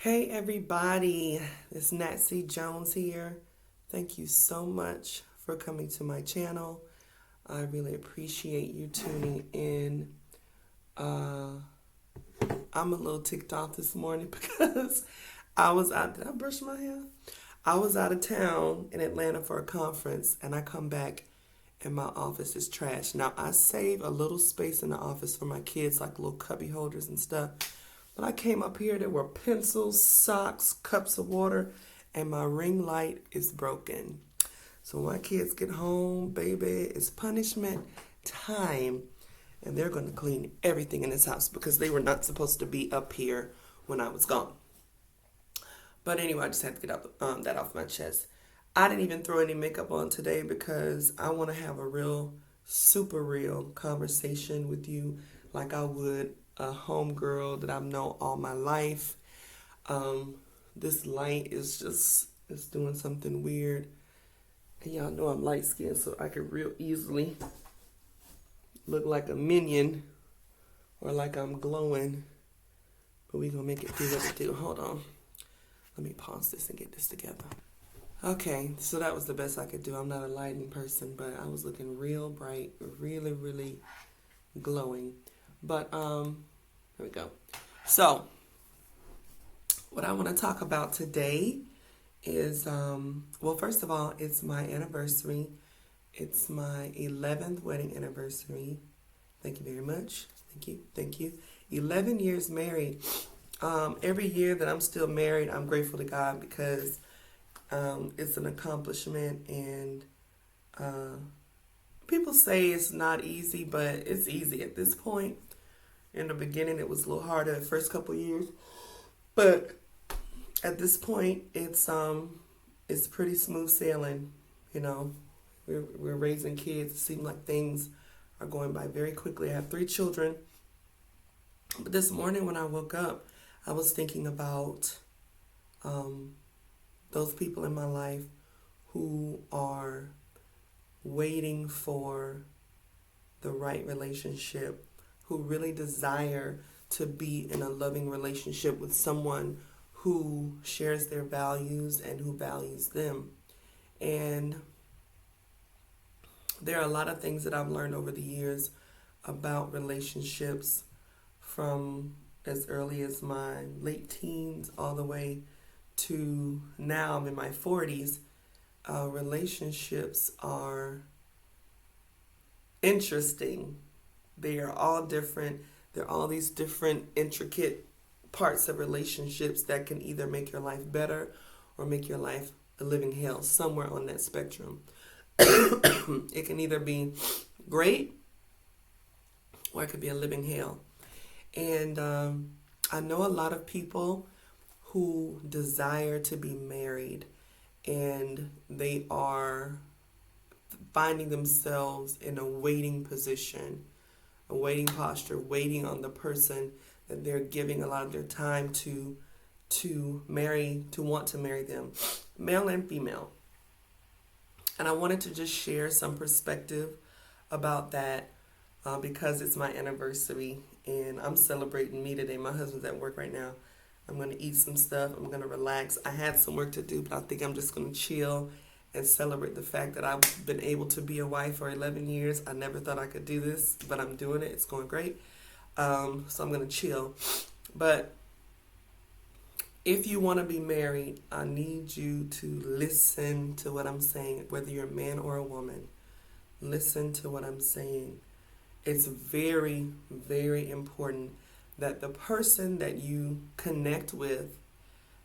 Hey everybody, it's Natsy Jones here. Thank you so much for coming to my channel. I really appreciate you tuning in. Uh, I'm a little ticked off this morning because I was out. Did I brush my hair? I was out of town in Atlanta for a conference, and I come back and my office is trash. Now I save a little space in the office for my kids, like little cubby holders and stuff. When I came up here, there were pencils, socks, cups of water, and my ring light is broken. So when my kids get home, baby, it's punishment time. And they're going to clean everything in this house because they were not supposed to be up here when I was gone. But anyway, I just had to get that off my chest. I didn't even throw any makeup on today because I want to have a real, super real conversation with you like I would a homegirl that I've known all my life. This light is just, it's doing something weird. And y'all know I'm light skinned, so I could real easily look like a minion or like I'm glowing. But we gonna make it do what it do. Hold on. Let me pause this and get this together. Okay, so that was the best I could do. I'm not a lighting person, but I was looking real bright, really, really glowing. But here we go. So, what I want to talk about today is, well, first of all, it's my anniversary. It's my 11th wedding anniversary. Thank you very much. Thank you. 11 years married. Every year that I'm still married, I'm grateful to God because it's an accomplishment, and people say it's not easy, but it's easy at this point. In the beginning, it was a little harder the first couple of years, but at this point, it's pretty smooth sailing. You know, we're raising kids. It seems like things are going by very quickly. I have 3 children, but this morning when I woke up, I was thinking about those people in my life who are waiting for the right relationship, who really desire to be in a loving relationship with someone who shares their values and who values them. And there are a lot of things that I've learned over the years about relationships, from as early as my late teens all the way to now I'm in my 40s. Relationships are interesting. They are all different. There are all these different intricate parts of relationships that can either make your life better or make your life a living hell, somewhere on that spectrum. It can either be great or it could be a living hell. And I know a lot of people who desire to be married, and they are finding themselves in a waiting position, a waiting posture, waiting on the person that they're giving a lot of their time to marry, to want to marry them, male and female. And I wanted to just share some perspective about that because it's my anniversary and I'm celebrating me today. My husband's at work right now. I'm going to eat some stuff. I'm going to relax. I had some work to do, but I think I'm just going to chill and celebrate the fact that I've been able to be a wife for 11 years. I never thought I could do this, but I'm doing it. It's going great. So I'm going to chill. But if you want to be married, I need you to listen to what I'm saying, whether you're a man or a woman. Listen to what I'm saying. It's very, very important that the person that you connect with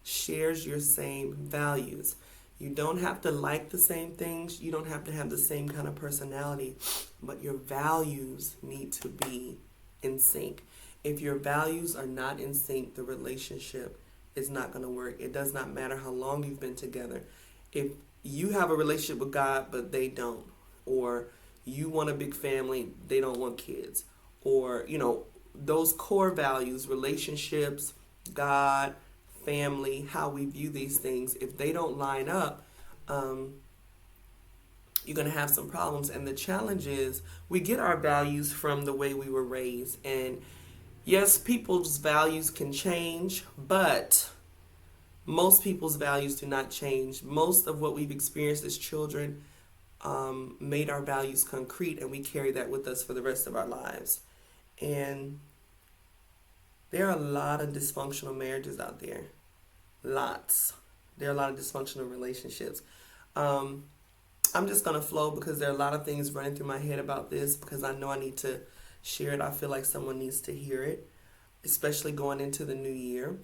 shares your same values. You don't have to like the same things. You don't have to have the same kind of personality, but your values need to be in sync. If your values are not in sync, the relationship is not going to work. It does not matter how long you've been together. If you have a relationship with God, but they don't, or you want a big family, they don't want kids, or, you know, those core values, relationships, God, family, how we view these things, if they don't line up, you're going to have some problems. And the challenge is we get our values from the way we were raised. And yes, people's values can change, but Most people's values do not change. Most of what we've experienced as children made our values concrete, and we carry that with us for the rest of our lives. And there are a lot of dysfunctional marriages out there. Lots. There are a lot of dysfunctional relationships. I'm just going to flow because there are a lot of things running through my head about this because I know I need to share it. I feel like someone needs to hear it, especially going into the new year.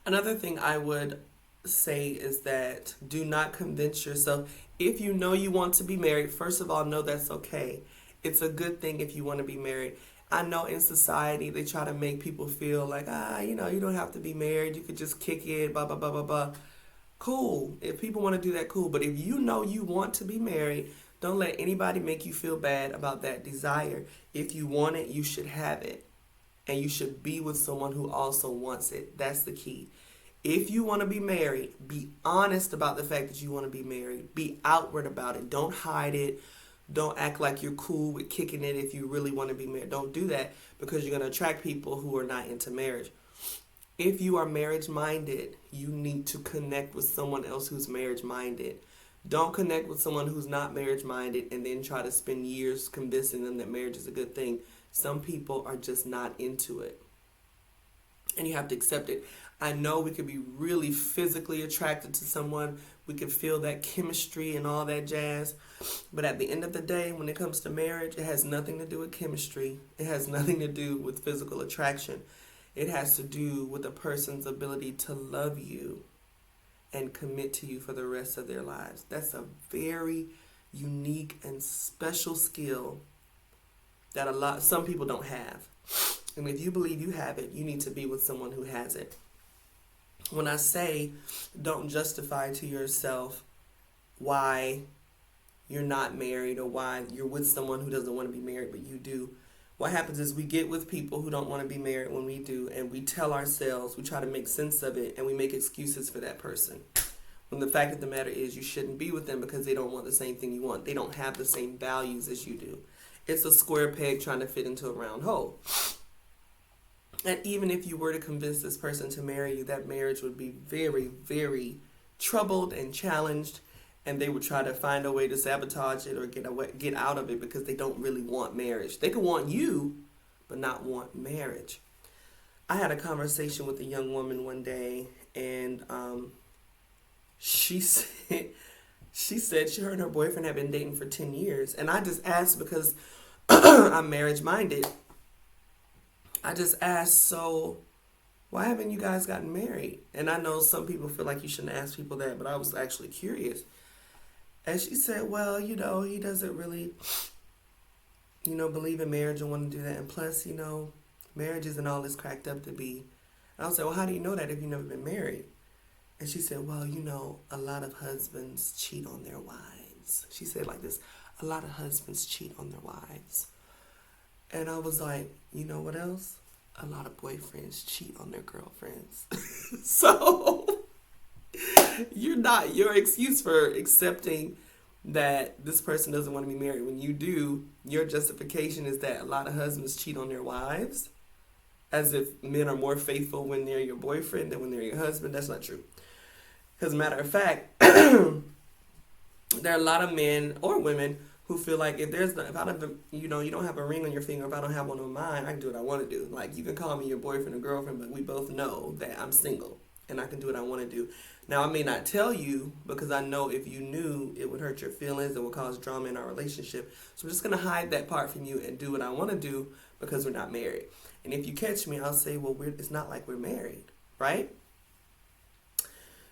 Another thing I would say is that do not convince yourself. If you know you want to be married, first of all, know that's okay. It's a good thing if you want to be married. I know in society they try to make people feel like, you don't have to be married. You could just kick it, blah, blah, blah, blah, blah. Cool. If people want to do that, cool. But if you know you want to be married, don't let anybody make you feel bad about that desire. If you want it, you should have it. And you should be with someone who also wants it. That's the key. If you want to be married, be honest about the fact that you want to be married. Be outward about it. Don't hide it. Don't act like you're cool with kicking it if you really want to be married. Don't do that because you're going to attract people who are not into marriage. If you are marriage-minded, you need to connect with someone else who's marriage-minded. Don't connect with someone who's not marriage-minded and then try to spend years convincing them that marriage is a good thing. Some people are just not into it. And you have to accept it. I know we could be really physically attracted to someone. We could feel that chemistry and all that jazz. But at the end of the day, when it comes to marriage, it has nothing to do with chemistry. It has nothing to do with physical attraction. It has to do with a person's ability to love you and commit to you for the rest of their lives. That's a very unique and special skill that some people don't have. And if you believe you have it, you need to be with someone who has it. When I say don't justify to yourself why you're not married or why you're with someone who doesn't want to be married, but you do, what happens is we get with people who don't want to be married when we do, and we tell ourselves, we try to make sense of it, and we make excuses for that person. When the fact of the matter is you shouldn't be with them because they don't want the same thing you want. They don't have the same values as you do. It's a square peg trying to fit into a round hole. And even if you were to convince this person to marry you, that marriage would be very, very troubled and challenged, and they would try to find a way to sabotage it or get out of it because they don't really want marriage. They could want you, but not want marriage. I had a conversation with a young woman one day, and she said her and her boyfriend had been dating for 10 years. And I just asked because I'm marriage-minded. I just asked, so why haven't you guys gotten married? And I know some people feel like you shouldn't ask people that, but I was actually curious. And she said, well, he doesn't really, believe in marriage and want to do that. And plus, marriage isn't all it's cracked up to be. And I was like, well, how do you know that if you've never been married? And she said, well, a lot of husbands cheat on their wives. She said like this, a lot of husbands cheat on their wives. And I was like, you know what else? A lot of boyfriends cheat on their girlfriends. So your excuse for accepting that this person doesn't want to be married. When you do, your justification is that a lot of husbands cheat on their wives, as if men are more faithful when they're your boyfriend than when they're your husband. That's not true. As a matter of fact, there are a lot of men or women who feel like if I don't, you don't have a ring on your finger, if I don't have one on mine, I can do what I want to do. Like, you can call me your boyfriend or girlfriend, but we both know that I'm single and I can do what I want to do. Now, I may not tell you because I know if you knew, it would hurt your feelings and would cause drama in our relationship. So I'm just going to hide that part from you and do what I want to do because we're not married. And if you catch me, I'll say, well, it's not like we're married, right?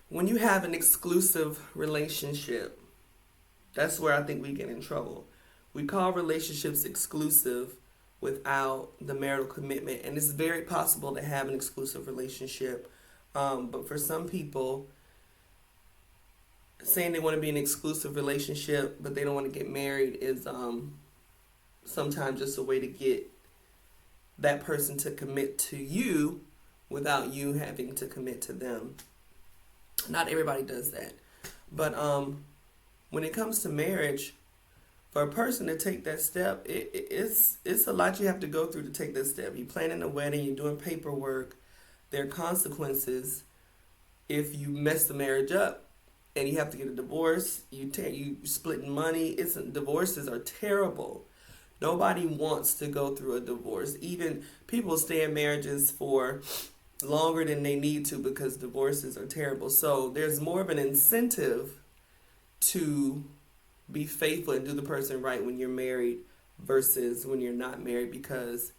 When you have an exclusive relationship, that's where I think we get in trouble. We call relationships exclusive without the marital commitment. And it's very possible to have an exclusive relationship. But for some people, saying they want to be in an exclusive relationship, but they don't want to get married is sometimes just a way to get that person to commit to you without you having to commit to them. Not everybody does that. But when it comes to marriage, for a person to take that step, it's a lot you have to go through to take that step. You're planning a wedding, you're doing paperwork, there are consequences. if you mess the marriage up and you have to get a divorce, you splitting money. Divorces are terrible. Nobody wants to go through a divorce. Even people stay in marriages for longer than they need to because divorces are terrible. So there's more of an incentive to be faithful and do the person right when you're married versus when you're not married, because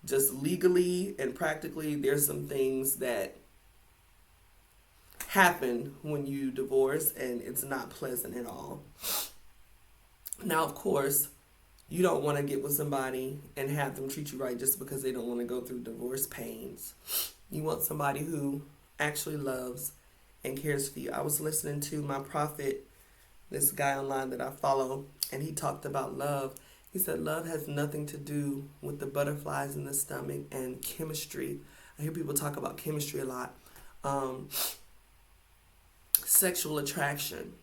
just legally and practically there's some things that happen when you divorce and it's not pleasant at all. Now, of course, you don't want to get with somebody and have them treat you right just because they don't want to go through divorce pains. You want somebody who actually loves and cares for you. I was listening to my prophet, this guy online that I follow, and he talked about love. He said love has nothing to do with the butterflies in the stomach and chemistry. I hear people talk about chemistry a lot. Sexual attraction.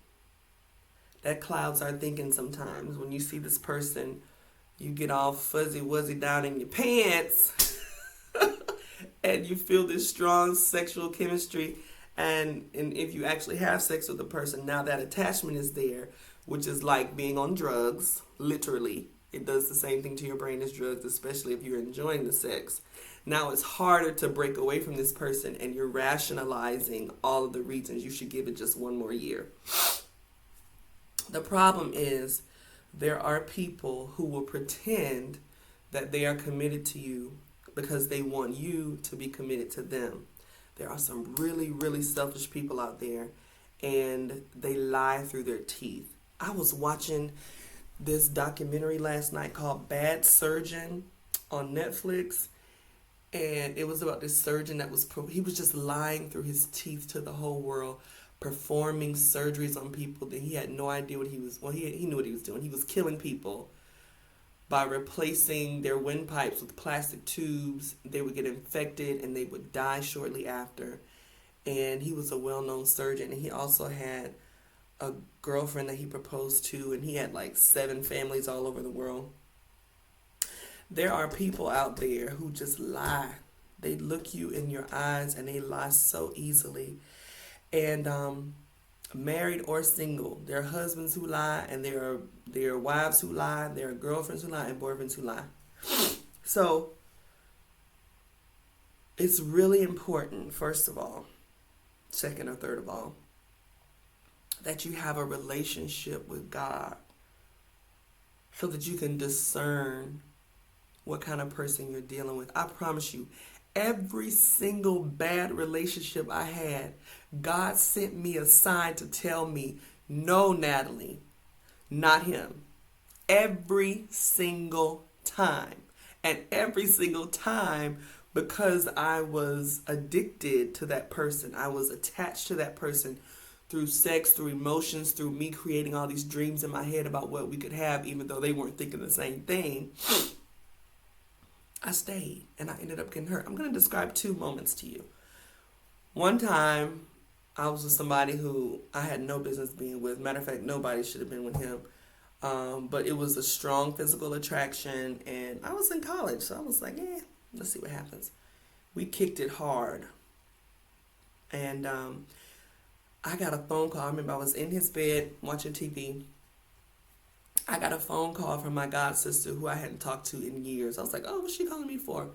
That clouds our thinking sometimes. When you see this person, you get all fuzzy wuzzy down in your pants and you feel this strong sexual chemistry. And if you actually have sex with the person, now that attachment is there, which is like being on drugs, literally. It does the same thing to your brain as drugs, especially if you're enjoying the sex. Now it's harder to break away from this person, and you're rationalizing all of the reasons you should give it just one more year. The problem is there are people who will pretend that they are committed to you because they want you to be committed to them. There are some really, really selfish people out there, and they lie through their teeth. I was watching this documentary last night called Bad Surgeon on Netflix, and it was about this surgeon that he was just lying through his teeth to the whole world, performing surgeries on people that he had no idea what he was. Well, he knew what he was doing. He was killing people by replacing their windpipes with plastic tubes. They would get infected and they would die shortly after. And he was a well-known surgeon, and he also had a girlfriend that he proposed to, and he had like 7 families all over the world. There are people out there who just lie. They look you in your eyes and they lie so easily. And married or single, there are husbands who lie, and there are wives who lie, there are girlfriends who lie, and boyfriends who lie. So it's really important, first of all, second or third of all, that you have a relationship with God so that you can discern what kind of person you're dealing with. I promise you, every single bad relationship I had, God sent me a sign to tell me, no, Natalie, not him. Every single time. And every single time, because I was addicted to that person, I was attached to that person through sex, through emotions, through me creating all these dreams in my head about what we could have, even though they weren't thinking the same thing. I stayed, and I ended up getting hurt. I'm going to describe 2 moments to you. One time, I was with somebody who I had no business being with. Matter of fact, nobody should have been with him. But it was a strong physical attraction, and I was in college, so I was like, let's see what happens. We kicked it hard. And I got a phone call. I remember I was in his bed watching TV. I got a phone call from my god sister who I hadn't talked to in years. I was like, what's she calling me for?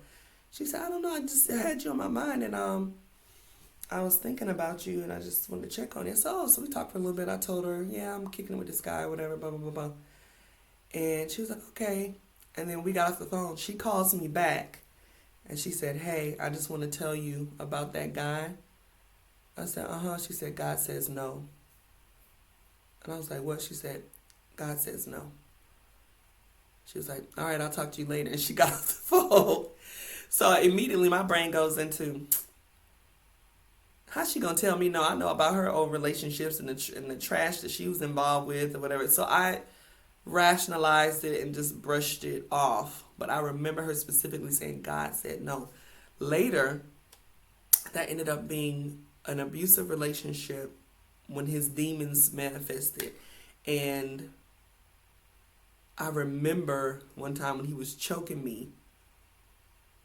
She said, I don't know, I just had you on my mind, and I was thinking about you, and I just wanted to check on you. So we talked for a little bit. I told her, I'm kicking it with this guy, whatever, blah, blah, blah, blah. And she was like, okay. And then we got off the phone. She calls me back, and she said, hey, I just want to tell you about that guy. I said, She said, God says no. And I was like, what? She said, God says no. She was like, all right, I'll talk to you later. And she got off the phone. So immediately my brain goes into, how's she going to tell me no? I know about her old relationships and the trash that she was involved with or whatever. So I rationalized it and just brushed it off. But I remember her specifically saying, God said no. Later, that ended up being an abusive relationship when his demons manifested. And I remember one time when he was choking me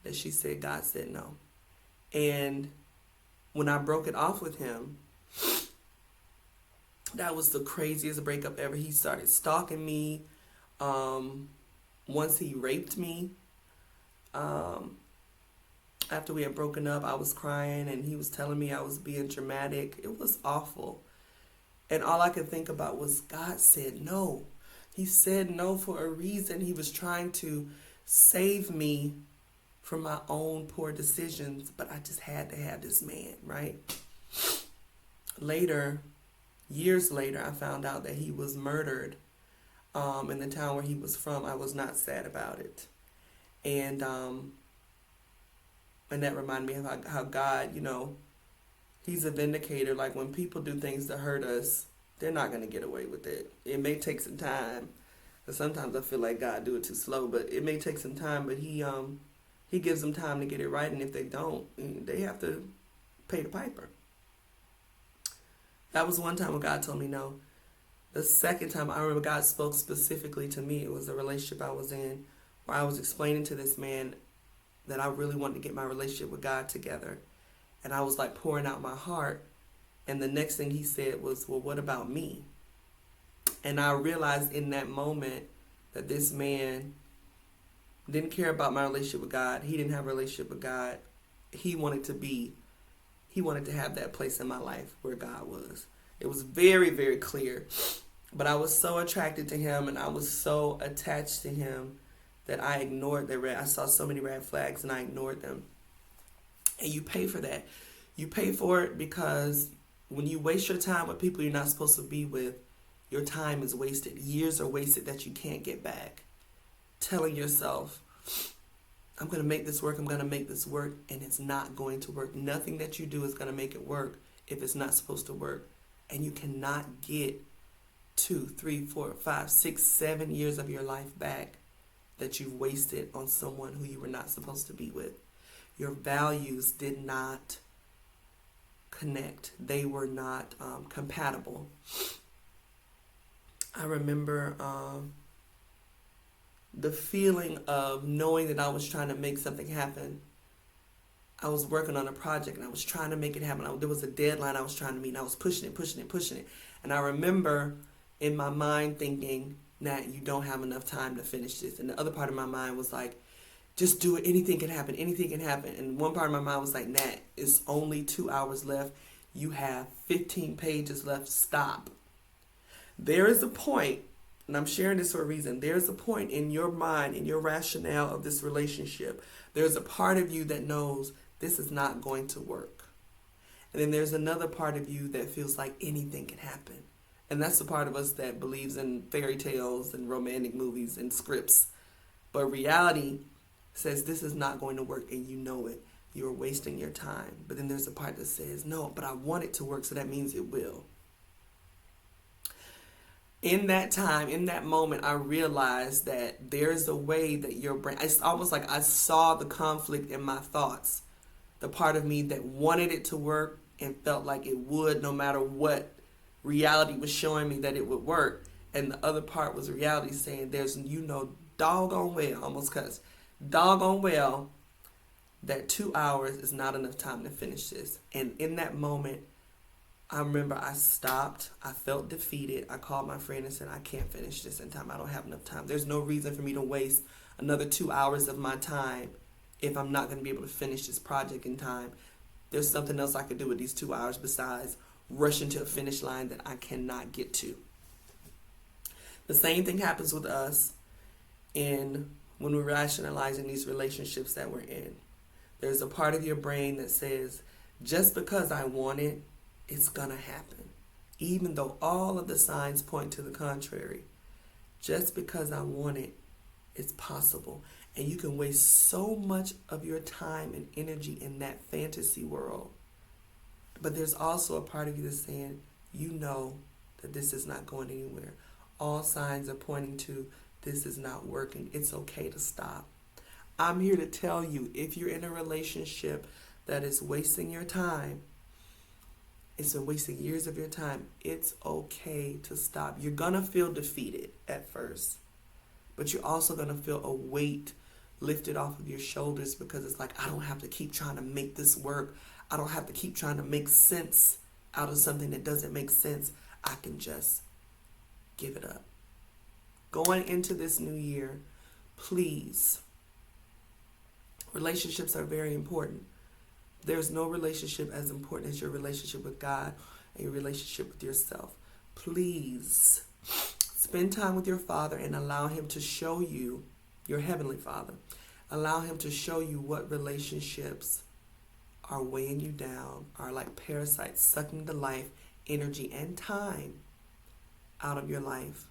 that she said, God said no. And when I broke it off with him, that was the craziest breakup ever. He started stalking me. Once he raped me. After we had broken up, I was crying and he was telling me I was being dramatic. It was awful. And all I could think about was God said no. He said no for a reason. He was trying to save me from my own poor decisions, but I just had to have this man, right? Later, years later, I found out that he was murdered in the town where he was from. I was not sad about it. And that reminded me of how God, he's a vindicator. Like when people do things to hurt us, they're not going to get away with it. It may take some time. But sometimes I feel like God do it too slow, but it may take some time, but he gives them time to get it right. And if they don't, they have to pay the piper. That was one time when God told me no. The second time I remember God spoke specifically to me, it was a relationship I was in where I was explaining to this man that I really wanted to get my relationship with God together. And I was like pouring out my heart. And the next thing he said was, well, what about me? And I realized in that moment that this man didn't care about my relationship with God. He didn't have a relationship with God. He wanted to have that place in my life where God was. It was very, very clear. But I was so attracted to him and I was so attached to him that I ignored I saw so many red flags and I ignored them. And you pay for that. You pay for it because when you waste your time with people you're not supposed to be with, your time is wasted. Years are wasted that you can't get back. Telling yourself, I'm going to make this work, and it's not going to work. Nothing that you do is going to make it work if it's not supposed to work. And you cannot get 2, 3, 4, 5, 6, 7 years of your life back that you've wasted on someone who you were not supposed to be with. Your values did not connect. They were not compatible. I remember the feeling of knowing that I was trying to make something happen. I was working on a project and I was trying to make it happen. There was a deadline I was trying to meet and I was pushing it. And I remember in my mind thinking, Nat, you don't have enough time to finish this. And the other part of my mind was like, just do it. Anything can happen. And one part of my mind was like, Nat, it's only 2 hours left. You have 15 pages left. Stop. There is a point, and I'm sharing this for a reason. There's a point in your mind, in your rationale of this relationship. There's a part of you that knows this is not going to work. And then there's another part of you that feels like anything can happen. And that's the part of us that believes in fairy tales and romantic movies and scripts. But reality says this is not going to work and you know it. You're wasting your time. But then there's a part that says, no, but I want it to work, so that means it will. In that time, in that moment, I realized that there's a way that your brain, it's almost like I saw the conflict in my thoughts. The part of me that wanted it to work and felt like it would no matter what reality was showing me that it would work. And the other part was reality saying there's, doggone well, almost cuss, doggone well, that 2 hours is not enough time to finish this. And in that moment, I remember I stopped. I felt defeated. I called my friend and said, I can't finish this in time. I don't have enough time. There's no reason for me to waste another 2 hours of my time if I'm not going to be able to finish this project in time. There's something else I could do with these 2 hours besides rushing to a finish line that I cannot get to. The same thing happens with us when we're rationalizing these relationships that we're in. There's a part of your brain that says, just because I want it, it's going to happen. Even though all of the signs point to the contrary. Just because I want it, it's possible. And you can waste so much of your time and energy in that fantasy world. But there's also a part of you that's saying, you know that this is not going anywhere. All signs are pointing to this is not working. It's okay to stop. I'm here to tell you, if you're in a relationship that is wasting your time, it's been wasting years of your time, it's okay to stop. You're going to feel defeated at first, but you're also going to feel a weight lifted off of your shoulders because it's like, I don't have to keep trying to make this work. I don't have to keep trying to make sense out of something that doesn't make sense. I can just give it up. Going into this new year, please, relationships are very important. There's no relationship as important as your relationship with God and your relationship with yourself. Please spend time with your Father and allow Him to show you, your Heavenly Father, allow Him to show you what relationships are weighing you down, are like parasites sucking the life, energy, and time out of your life.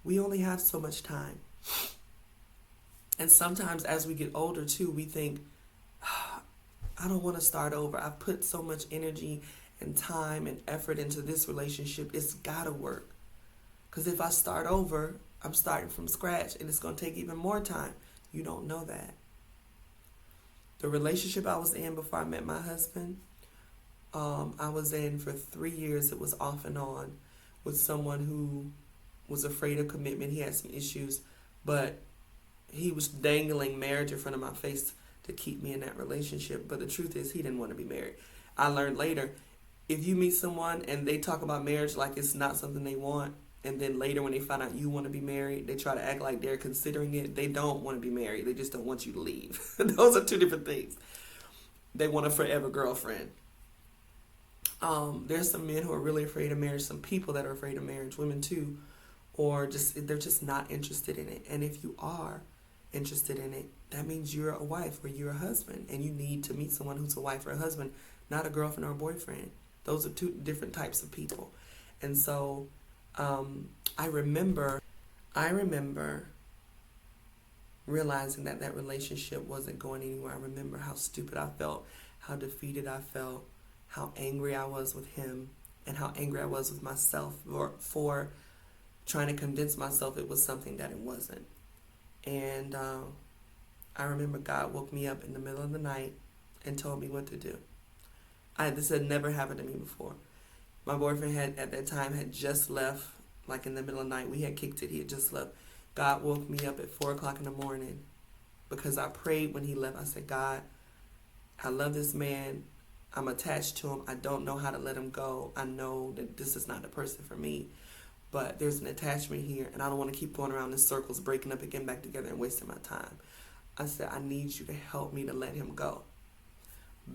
We only have so much time. And sometimes as we get older too, we think, I don't want to start over. I've put so much energy and time and effort into this relationship. It's got to work. Because if I start over, I'm starting from scratch and it's going to take even more time. You don't know that. The relationship I was in before I met my husband, I was in for 3 years. It was off and on with someone who was afraid of commitment. He had some issues, but he was dangling marriage in front of my face to keep me in that relationship. But the truth is, he didn't want to be married. I learned later, if you meet someone and they talk about marriage like it's not something they want, and then later when they find out you want to be married, they try to act like they're considering it. They don't want to be married. They just don't want you to leave. Those are two different things. They want a forever girlfriend. There's some men who are really afraid of marriage, some people that are afraid of marriage, women too, or they're just not interested in it. And if you are interested in it, that means you're a wife or you're a husband, and you need to meet someone who's a wife or a husband, not a girlfriend or a boyfriend. Those are two different types of people. And so I remember realizing that relationship wasn't going anywhere. I remember how stupid I felt, how defeated I felt, how angry I was with him, and how angry I was with myself for trying to convince myself it was something that it wasn't. And I remember God woke me up in the middle of the night and told me what to do. This had never happened to me before. My boyfriend at that time had just left, like in the middle of the night. We had kicked it. He had just left. God woke me up at 4 o'clock in the morning because I prayed when he left. I said, God, I love this man. I'm attached to him. I don't know how to let him go. I know that this is not the person for me, but there's an attachment here, and I don't want to keep going around in circles, breaking up and getting back together and wasting my time. I said, I need you to help me to let him go.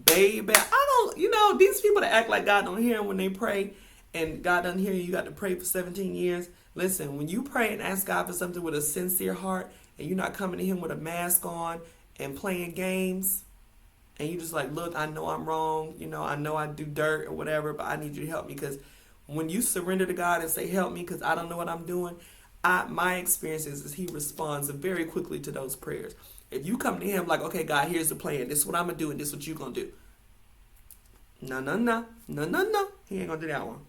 Baby, these people that act like God don't hear them when they pray, and God doesn't hear you, you got to pray for 17 years. Listen, when you pray and ask God for something with a sincere heart, and you're not coming to him with a mask on and playing games, and you just like, look, I know I'm wrong, I know I do dirt or whatever, but I need you to help me. Because when you surrender to God and say, help me because I don't know what I'm doing, my experience is he responds very quickly to those prayers. If you come to him like, okay, God, here's the plan. This is what I'm going to do, and this is what you're going to do. No. He ain't going to do that one.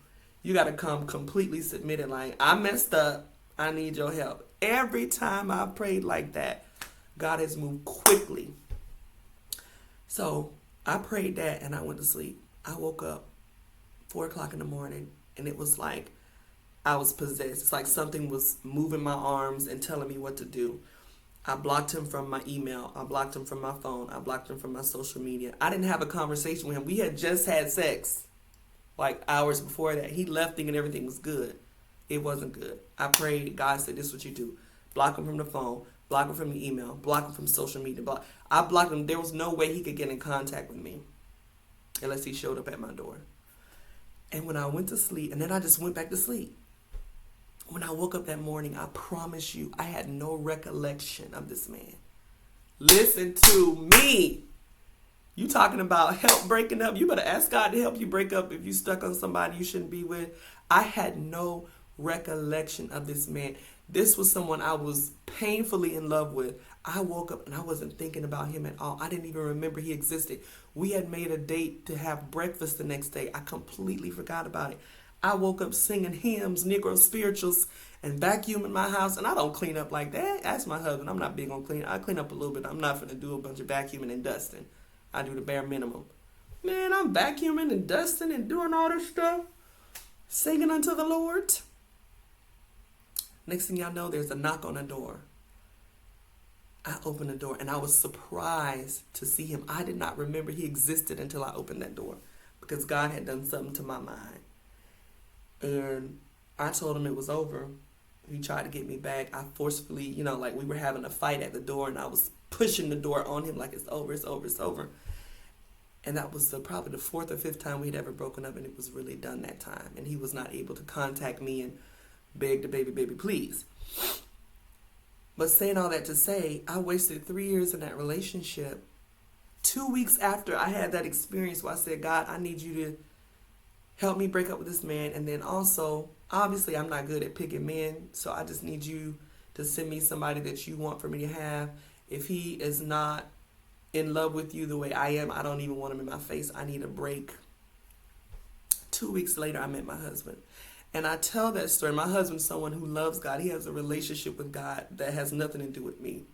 You got to come completely submitted, like, I messed up. I need your help. Every time I prayed like that, God has moved quickly. So I prayed that, and I went to sleep. I woke up 4 o'clock in the morning, and it was like I was possessed. It's like something was moving my arms and telling me what to do. I blocked him from my email. I blocked him from my phone. I blocked him from my social media. I didn't have a conversation with him. We had just had sex like hours before that. He left thinking everything was good. It wasn't good. I prayed. God said, this is what you do. Block him from the phone. Block him from the email. Block him from social media. I blocked him. There was no way he could get in contact with me unless he showed up at my door. And when I went to sleep, and then I just went back to sleep. When I woke up that morning, I promise you, I had no recollection of this man. Listen to me. You talking about help breaking up? You better ask God to help you break up if you stuck on somebody you shouldn't be with. I had no recollection of this man. This was someone I was painfully in love with. I woke up and I wasn't thinking about him at all. I didn't even remember he existed. We had made a date to have breakfast the next day. I completely forgot about it. I woke up singing hymns, Negro spirituals, and vacuuming my house. And I don't clean up like that. Ask my husband. I'm not big on cleaning. I clean up a little bit. I'm not going to do a bunch of vacuuming and dusting. I do the bare minimum. Man, I'm vacuuming and dusting and doing all this stuff. Singing unto the Lord. Next thing y'all know, there's a knock on the door. I opened the door and I was surprised to see him. I did not remember he existed until I opened that door because God had done something to my mind. And I told him it was over. He tried to get me back. I forcefully, like we were having a fight at the door and I was pushing the door on him like it's over, it's over, it's over. And that was probably the fourth or fifth time we'd ever broken up, and it was really done that time. And he was not able to contact me and beg the baby, please. But saying all that to say, I wasted 3 years in that relationship. 2 weeks after I had that experience where I said, God, I need you to help me break up with this man. And then also, obviously, I'm not good at picking men, so I just need you to send me somebody that you want for me to have. If he is not in love with you the way I am, I don't even want him in my face. I need a break. 2 weeks later, I met my husband. And I tell that story. My husband's someone who loves God. He has a relationship with God that has nothing to do with me.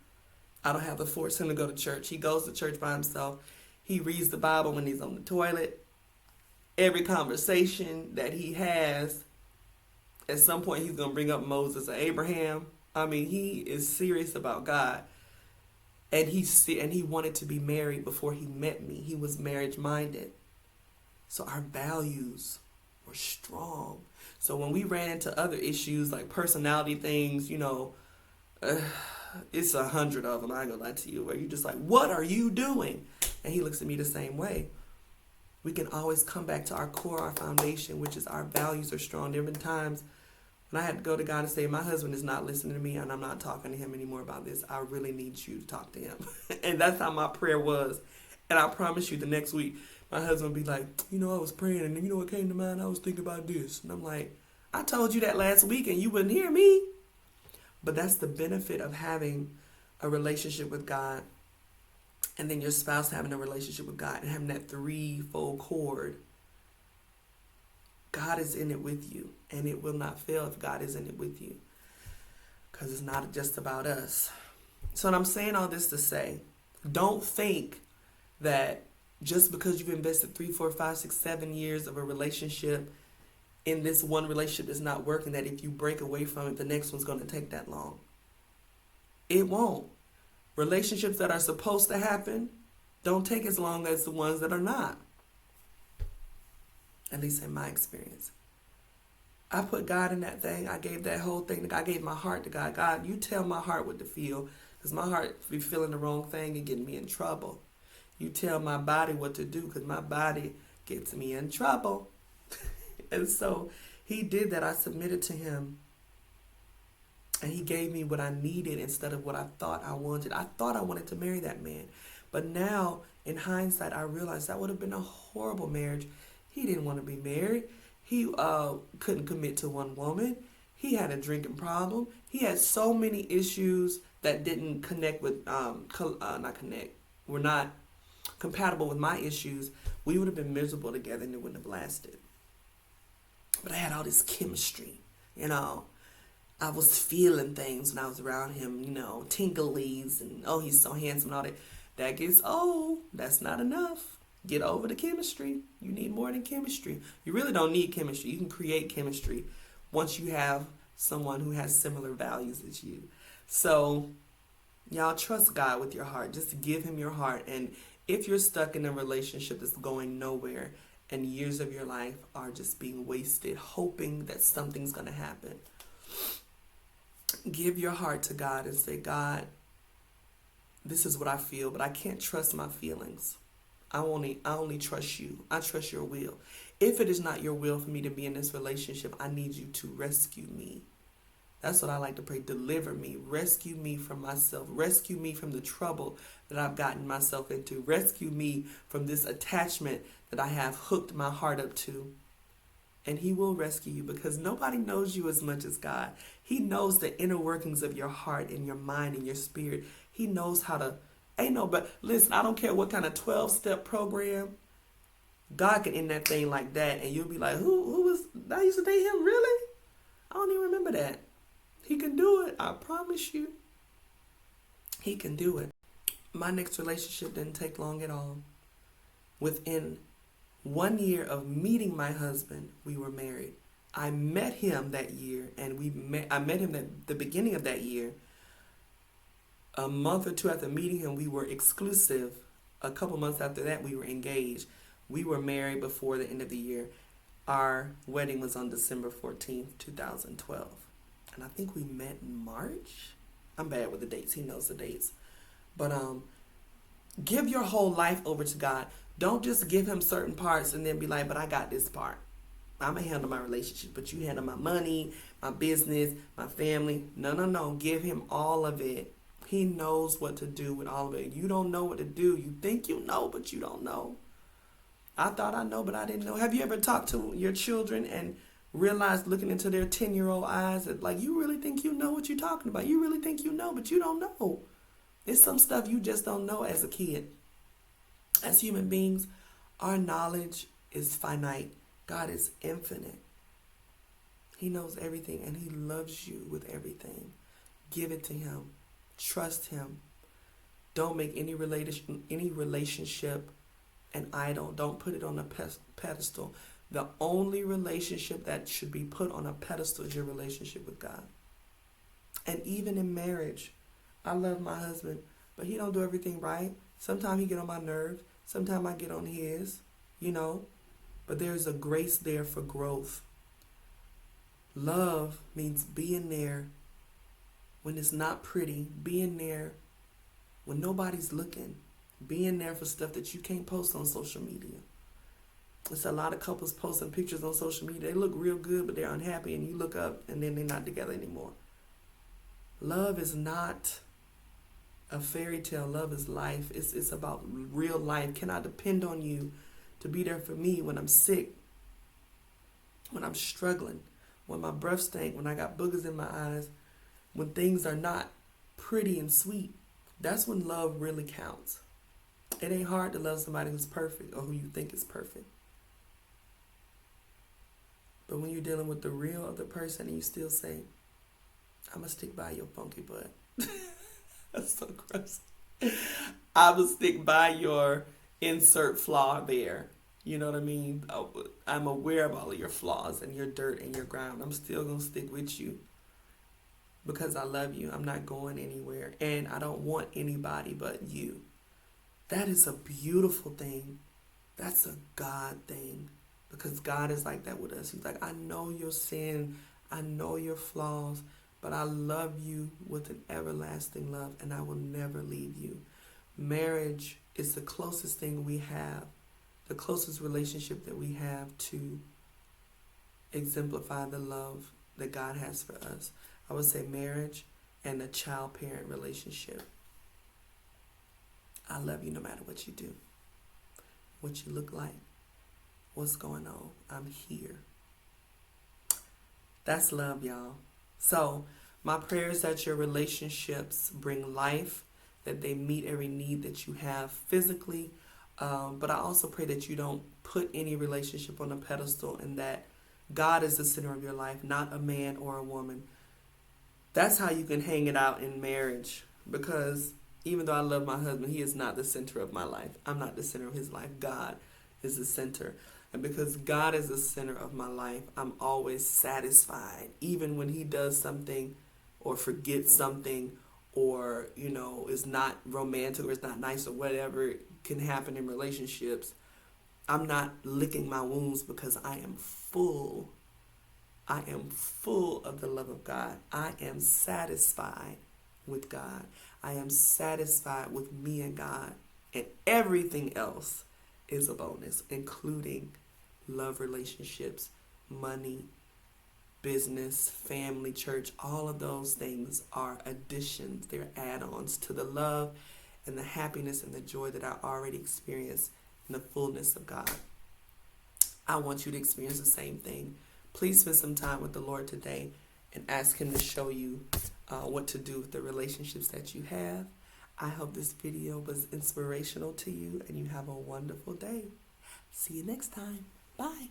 I don't have to force him to go to church. He goes to church by himself. He reads the Bible when he's on the toilet. Every conversation that he has, at some point he's going to bring up Moses or Abraham. I mean, he is serious about God. And he wanted to be married before he met me. He was marriage minded. So our values were strong. So when we ran into other issues like personality things, it's 100 of them, I ain't gonna lie to you, where you're just like, what are you doing? And he looks at me the same way. We can always come back to our core, our foundation, which is our values are strong. There have been times when I had to go to God and say, my husband is not listening to me and I'm not talking to him anymore about this. I really need you to talk to him. And that's how my prayer was. And I promise you the next week, my husband would be like, I was praying and what came to mind? I was thinking about this. And I'm like, I told you that last week and you wouldn't hear me. But that's the benefit of having a relationship with God and then your spouse having a relationship with God and having that threefold cord. God is in it with you, and it will not fail if God is in it with you, because it's not just about us. So I'm saying all this to say, don't think that just because you've invested 3, 4, 5, 6, 7 years of a relationship in this one relationship is not working, that if you break away from it, the next one's going to take that long. It won't. Relationships that are supposed to happen don't take as long as the ones that are not. At least in my experience. I put God in that thing. I gave that whole thing to God. I gave my heart to God. God, you tell my heart what to feel, because my heart be feeling the wrong thing and getting me in trouble. You tell my body what to do, because my body gets me in trouble. And so he did that. I submitted to him. And he gave me what I needed instead of what I thought I wanted. I thought I wanted to marry that man. But now, in hindsight, I realized that would have been a horrible marriage. He didn't want to be married. He couldn't commit to one woman. He had a drinking problem. He had so many issues that didn't connect with, were not compatible with my issues. We would have been miserable together and it wouldn't have lasted. But I had all this chemistry, I was feeling things when I was around him, tingles and, oh, he's so handsome and all that. That gets old. That's not enough. Get over the chemistry. You need more than chemistry. You really don't need chemistry. You can create chemistry once you have someone who has similar values as you. So, y'all, trust God with your heart. Just give him your heart. And if you're stuck in a relationship that's going nowhere and years of your life are just being wasted, hoping that something's going to happen, give your heart to God and say, God, this is what I feel, but I can't trust my feelings. I only trust you. I trust your will. If it is not your will for me to be in this relationship, I need you to rescue me. That's what I like to pray. Deliver me. Rescue me from myself. Rescue me from the trouble that I've gotten myself into. Rescue me from this attachment that I have hooked my heart up to. And he will rescue you, because nobody knows you as much as God. He knows the inner workings of your heart and your mind and your spirit. He knows how to, but listen, I don't care what kind of 12-step program, God can end that thing like that. And you'll be like, who was, I used to date him, really? I don't even remember that. He can do it. I promise you. He can do it. My next relationship didn't take long at all. Within 1 year of meeting my husband, we were married. I met him that year, and I met him at the beginning of that year. A month or two after meeting him, we were exclusive. A couple months after that, we were engaged. We were married before the end of the year. Our wedding was on December 14th, 2012. And I think we met in March. I'm bad with the dates. He knows the dates. But give your whole life over to God. Don't just give him certain parts and then be like, but I got this part. I'm going to handle my relationship, but you handle my money, my business, my family. No. Give him all of it. He knows what to do with all of it. You don't know what to do. You think you know, but you don't know. I thought I know, but I didn't know. Have you ever talked to your children and realized, looking into their 10-year-old eyes, that like, you really think you know what you're talking about? You really think you know, but you don't know. It's some stuff you just don't know as a kid. As human beings, our knowledge is finite. God is infinite. He knows everything, and he loves you with everything. Give it to him. Trust him. Don't make any relationship an idol. Don't put it on a pedestal. The only relationship that should be put on a pedestal is your relationship with God. And even in marriage, I love my husband, but he don't do everything right. Sometimes he get on my nerves. Sometimes I get on his, But there's a grace there for growth. Love means being there when it's not pretty, being there when nobody's looking, being there for stuff that you can't post on social media. It's a lot of couples posting pictures on social media. They look real good, but they're unhappy, and you look up and then they're not together anymore. Love is not a fairy tale. Love is life. It's about real life. Can I depend on you to be there for me when I'm sick, when I'm struggling, when my breath stinks, when I got boogers in my eyes, when things are not pretty and sweet? That's when love really counts. It ain't hard to love somebody who's perfect or who you think is perfect. But when you're dealing with the real other person and you still say, I'm going to stick by your funky butt. That's so gross. I will stick by your insert flaw there. You know what I mean? I'm aware of all of your flaws and your dirt and your ground. I'm still going to stick with you because I love you. I'm not going anywhere. And I don't want anybody but you. That is a beautiful thing. That's a God thing. Because God is like that with us. He's like, I know your sin. I know your flaws. But I love you with an everlasting love, and I will never leave you. Marriage is the closest thing we have, the closest relationship that we have to exemplify the love that God has for us. I would say marriage and a child-parent relationship. I love you no matter what you do, what you look like, what's going on. I'm here. That's love, y'all. So my prayer is that your relationships bring life, that they meet every need that you have physically. But I also pray that you don't put any relationship on a pedestal and that God is the center of your life, not a man or a woman. That's how you can hang it out in marriage, because even though I love my husband, he is not the center of my life. I'm not the center of his life. God is the center. And because God is the center of my life, I'm always satisfied. Even when he does something or forgets something or, is not romantic or is not nice or whatever can happen in relationships, I'm not licking my wounds because I am full. I am full of the love of God. I am satisfied with God. I am satisfied with me and God. And everything else is a bonus, including love relationships, money, business, family, church. All of those things are additions. They're add-ons to the love and the happiness and the joy that I already experienced in the fullness of God. I want you to experience the same thing. Please spend some time with the Lord today and ask him to show you what to do with the relationships that you have. I hope this video was inspirational to you and you have a wonderful day. See you next time. Bye.